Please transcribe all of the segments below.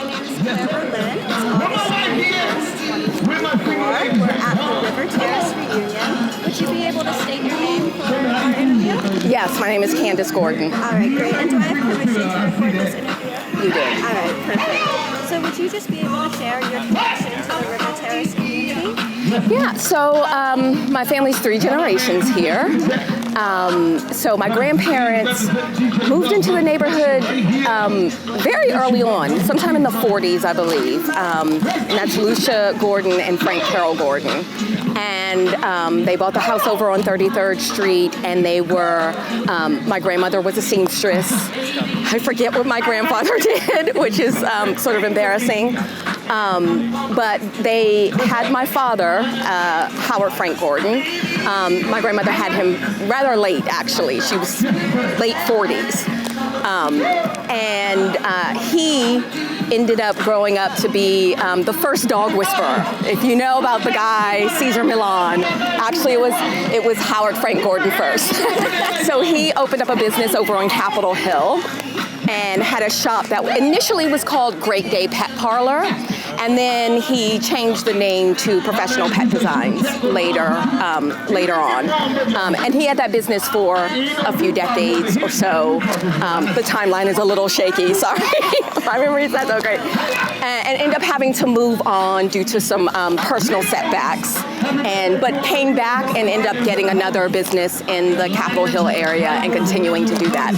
name is Claire Berlin. It's August 21st, 2024. We're at the River Terrace reunion. Would you be able to state your name for our interview? Yes, my name is Candice Gordon. All right, great. And do I have permission to record this interview? You did. All right, perfect. So would you just be able to share your connection to the River Terrace community? Yeah, so my family's 3 generations here. So my grandparents moved into the neighborhood very early on, sometime in the 40s, I believe. And that's Lucia Gordon and Frank Carroll Gordon. And they bought the house over on 33rd Street, and they were, my grandmother was a seamstress. I forget what my grandfather did, which is sort of embarrassing. But they had my father, Howard Frank Gordon. My grandmother had him rather late, actually. She was late 40s. And he ended up growing up to be the first dog whisperer. If you know about the guy, Cesar Millan, actually it was Howard Frank Gordon first. So he opened up a business over on Capitol Hill and had a shop that initially was called Great Day Pet Parlor, and then he changed the name to Professional Pet Designs later on. And he had that business for a few decades or so. The timeline is a little shaky, sorry. My memory's not so great. And ended up having to move on due to some personal setbacks, but came back and ended up getting another business in the Capitol Hill area and continuing to do that.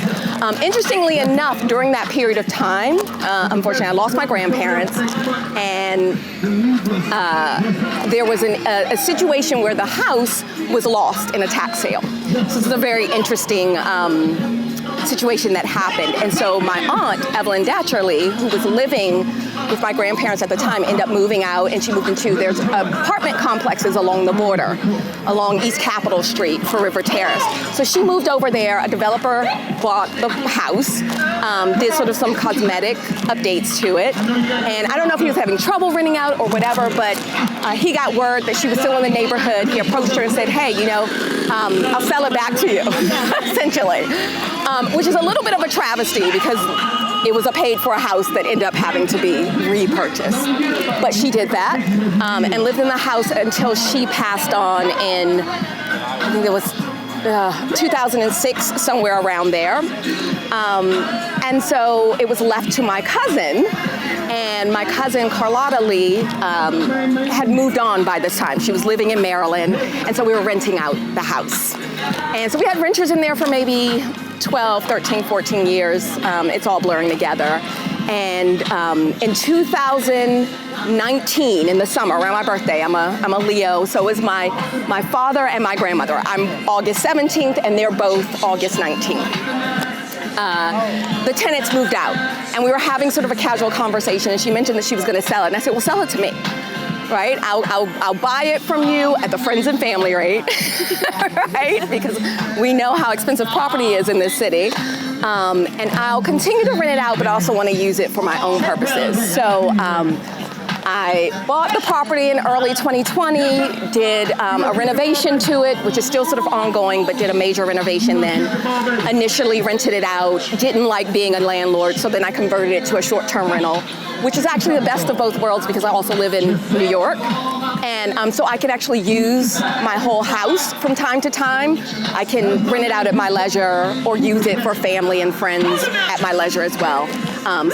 Interestingly enough, during that period of time, unfortunately, I lost my grandparents, and there was a situation where the house was lost in a tax sale. So this is a very interesting situation that happened. And so my aunt, Evelyn Datcherly, who was living with my grandparents at the time, ended up moving out, and she moved into, there's apartment complexes along the border, along East Capitol Street for River Terrace. So she moved over there, a developer bought the house, did sort of some cosmetic updates to it, and I don't know if he was having trouble renting out or whatever, but he got word that she was still in the neighborhood. He approached her and said, hey, I'll sell it back to you, essentially. Which is a little bit of a travesty because it was a paid-for house that ended up having to be repurchased. But she did that and lived in the house until she passed on in, I think it was 2006, somewhere around there. And so it was left to my cousin, and my cousin Carlotta Lee had moved on by this time. She was living in Maryland, and so we were renting out the house. And so we had renters in there for maybe 12, 13, 14 years. It's all blurring together. And in 2019, in the summer, around my birthday, I'm a Leo, so is my father and my grandmother. I'm August 17th, and they're both August 19th. The tenants moved out, and we were having sort of a casual conversation, and she mentioned that she was going to sell it, and I said, well, sell it to me. Right? I'll buy it from you at the friends and family rate, right? Because we know how expensive property is in this city. And I'll continue to rent it out, but I also want to use it for my own purposes. So I bought the property in early 2020, did a renovation to it, which is still sort of ongoing, but did a major renovation then. Initially rented it out, didn't like being a landlord, so then I converted it to a short-term rental, which is actually the best of both worlds because I also live in New York. And so I can actually use my whole house from time to time. I can rent it out at my leisure or use it for family and friends at my leisure as well.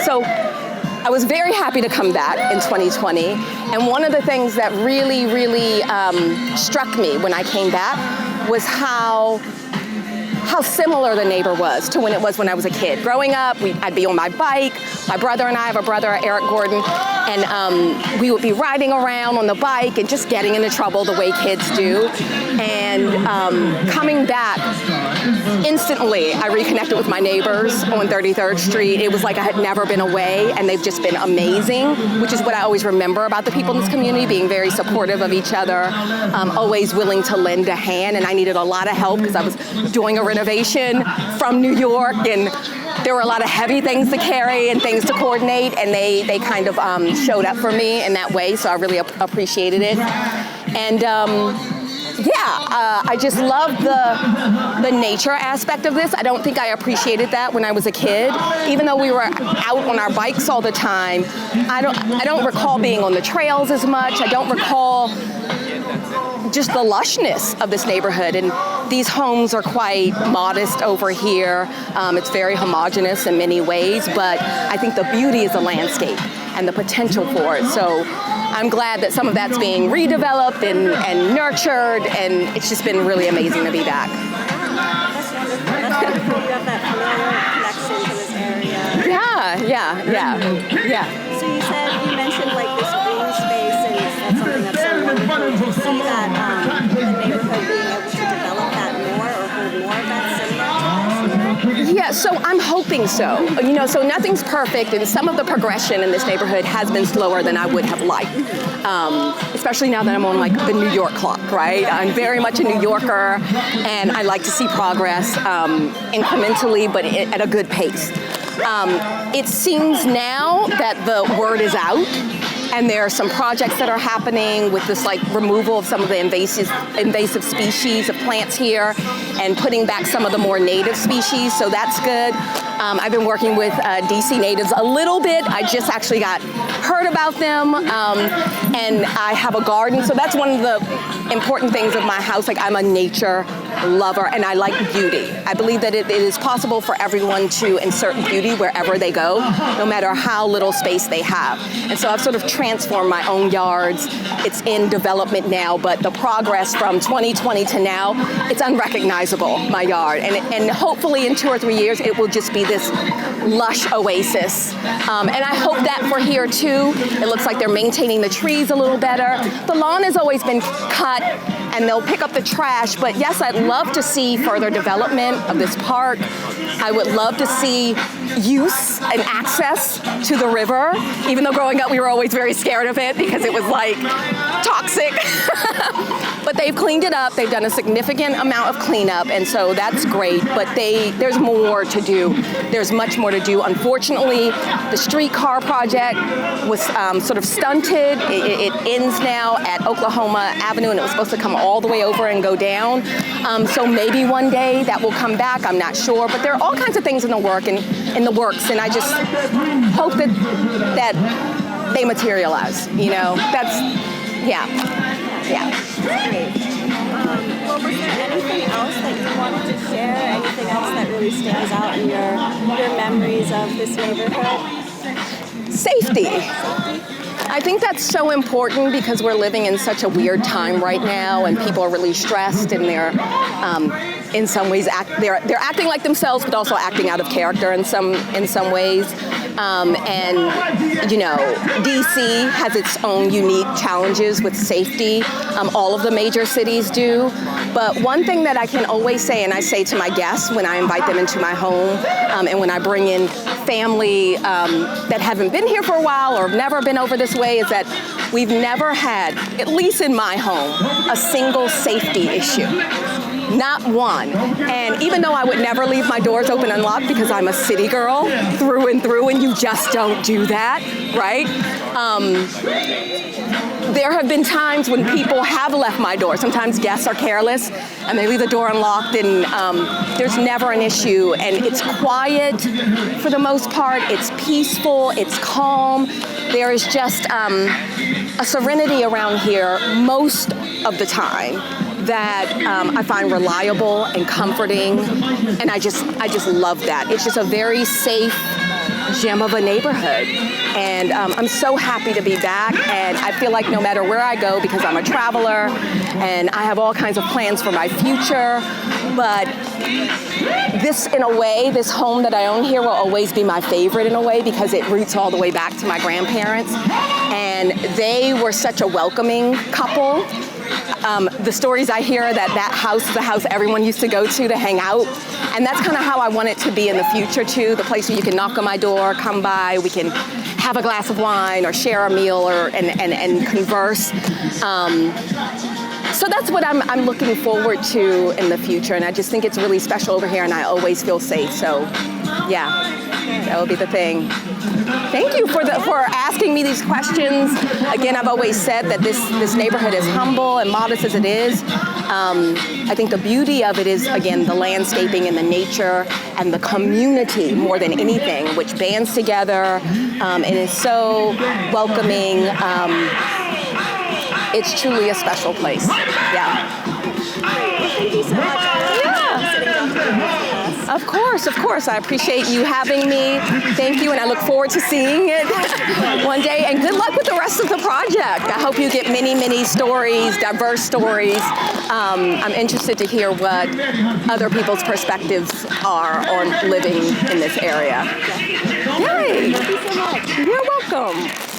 So I was very happy to come back in 2020. And one of the things that really, really struck me when I came back was how similar the neighbor was to when it was when I was a kid. Growing up, I'd be on my bike. My brother and I have a brother, Eric Gordon, and we would be riding around on the bike and just getting into trouble the way kids do. And coming back, instantly, I reconnected with my neighbors on 33rd Street. It was like I had never been away, and they've just been amazing, which is what I always remember about the people in this community, being very supportive of each other, always willing to lend a hand, and I needed a lot of help because I was doing a renovation from New York, and there were a lot of heavy things to carry and things to coordinate, and they kind of showed up for me in that way, so I really appreciated it. And I just love the nature aspect of this. I don't think I appreciated that when I was a kid. Even though we were out on our bikes all the time, I don't recall being on the trails as much. I don't recall just the lushness of this neighborhood. And these homes are quite modest over here. It's very homogeneous in many ways, but I think the beauty is the landscape and the potential for it. So I'm glad that some of that's being redeveloped and nurtured, and it's just been really amazing to be back. That's wonderful. That's wonderful. You have that familiar connection to this area. Yeah. So you mentioned like this green space, and that's something that's so wonderful. Do you see that the neighborhood being able to develop that more or hold more of that similar to this? Yeah, so I'm hoping so. So nothing's perfect, and some of the progression in this neighborhood has been slower than I would have liked. Especially now that I'm on like the New York clock, right? I'm very much a New Yorker, and I like to see progress incrementally, but at a good pace. It seems now that the word is out, and there are some projects that are happening with this like removal of some of the invasive species of plants here and putting back some of the more native species, so that's good. I've been working with DC natives a little bit. I just actually heard about them, and I have a garden, so that's one of the important things of my house. Like, I'm a nature lover, and I like beauty. I believe that it is possible for everyone to insert beauty wherever they go, no matter how little space they have. And so I've sort of transformed my own yards. It's in development now, but the progress from 2020 to now, it's unrecognizable, my yard. And hopefully in 2 or 3 years, it will just be this lush oasis. And I hope that for here too. It looks like they're maintaining the trees a little better. The lawn has always been cut, and they'll pick up the trash, but yes, I'd love to see further development of this park. I would love to see use and access to the river, even though growing up we were always very scared of it because it was like toxic. But they've cleaned it up. They've done a significant amount of cleanup, and so that's great, but there's more to do. There's much more to do. Unfortunately, the streetcar project was sort of stunted. It ends now at Oklahoma Avenue, and it was supposed to come all the way over and go down. So maybe one day that will come back. I'm not sure, but there are all kinds of things in the works, and I just hope that they materialize. That's Great. Well, was there anything else that you wanted to share? Anything else that really stands out in your memories of this neighborhood? Safety. I think that's so important because we're living in such a weird time right now, and people are really stressed, and they're in some ways they're acting like themselves, but also acting out of character in some ways. DC has its own unique challenges with safety. All of the major cities do. But one thing that I can always say, and I say to my guests when I invite them into my home, and when I bring in family that haven't been here for a while or have never been over this way, is that we've never had, at least in my home, a single safety issue. Not one. And even though I would never leave my doors open unlocked because I'm a city girl through and through, and you just don't do that, right? There have been times when people have left my door. Sometimes guests are careless and they leave the door unlocked, and there's never an issue. And it's quiet for the most part. It's peaceful. It's calm. There is just a serenity around here most of the time that I find reliable and comforting, and I just love that. It's just a very safe gem of a neighborhood, and I'm so happy to be back. And I feel like no matter where I go, because I'm a traveler and I have all kinds of plans for my future, but this, in a way, this home that I own here will always be my favorite in a way, because it roots all the way back to my grandparents, and they were such a welcoming couple. The stories I hear that house is the house everyone used to go to hang out. And that's kind of how I want it to be in the future too, the place where you can knock on my door, come by, we can have a glass of wine or share a meal and converse. So that's what I'm looking forward to in the future, and I just think it's really special over here, and I always feel safe. So yeah, that will be the thing. Thank you for asking me these questions. Again, I've always said that this neighborhood is humble and modest as it is, I think the beauty of it is, again, the landscaping and the nature and the community more than anything, which bands together and is so welcoming. It's truly a special place. Yeah. Thank you so much. Sitting down to with us. Of course. I appreciate you having me. Thank you, and I look forward to seeing it one day. And good luck with the rest of the project. I hope you get many stories, diverse stories. I'm interested to hear what other people's perspectives are on living in this area. Yay! Thank you so much. You're welcome.